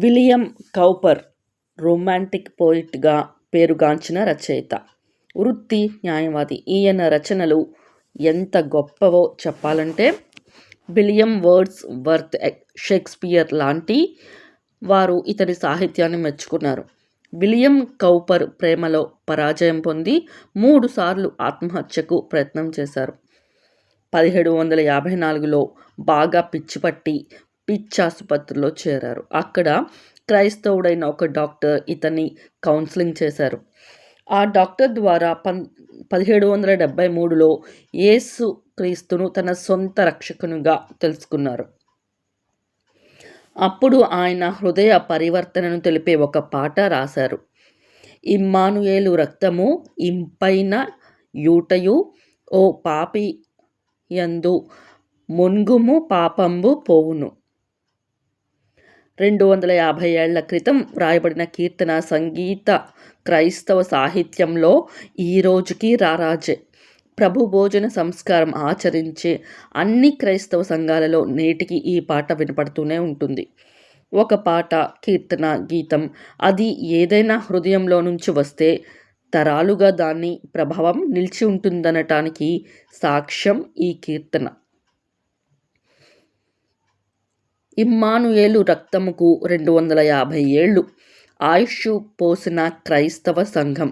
William Cowper romantic పోయిట్గా పేరుగాంచిన రచయిత, వృత్తి న్యాయవాది. ఈయన రచనలు ఎంత గొప్పవో చెప్పాలంటే విలియం వర్డ్స్ వర్త్ షేక్స్పియర్ లాంటి వారు ఇతని సాహిత్యాన్ని మెచ్చుకున్నారు. విలియం కౌపర్ ప్రేమలో పరాజయం పొంది 3 సార్లు ఆత్మహత్యకు ప్రయత్నం చేశారు. 1754లో బాగా పిచ్చిపట్టి పిచ్చాసుపత్రిలో చేరారు. అక్కడ క్రైస్తవుడైన ఒక డాక్టర్ ఇతన్ని కౌన్సిలింగ్ చేశారు. ఆ డాక్టర్ ద్వారా 1773లో యేసు క్రీస్తును తన సొంత రక్షకునిగా తెలుసుకున్నారు. అప్పుడు ఆయన హృదయ పరివర్తనను తెలిపే ఒక పాట రాశారు. ఇమ్మానుయేలు రక్తము ఇంపైన యూటయు ఓ పాపి యందు మున్గుము పాపంబు పోవును. 250 ఏళ్ల క్రితం వ్రాయబడిన కీర్తన సంగీత క్రైస్తవ సాహిత్యంలో ఈ రోజుకి రారాజే. ప్రభు భోజన సంస్కారం ఆచరించే అన్ని క్రైస్తవ సంఘాలలో నేటికి ఈ పాట వినపడుతూనే ఉంటుంది. ఒక పాట, కీర్తన, గీతం అది ఏదైనా హృదయంలో నుంచి వస్తే తరాలుగా దాని ప్రభావం నిలిచి ఉంటుందనటానికి సాక్ష్యం ఈ కీర్తన. ఇమ్మానుయేలు రక్తముకు 250 ఏళ్లు ఆయుష్షు పోసిన క్రైస్తవ సంఘం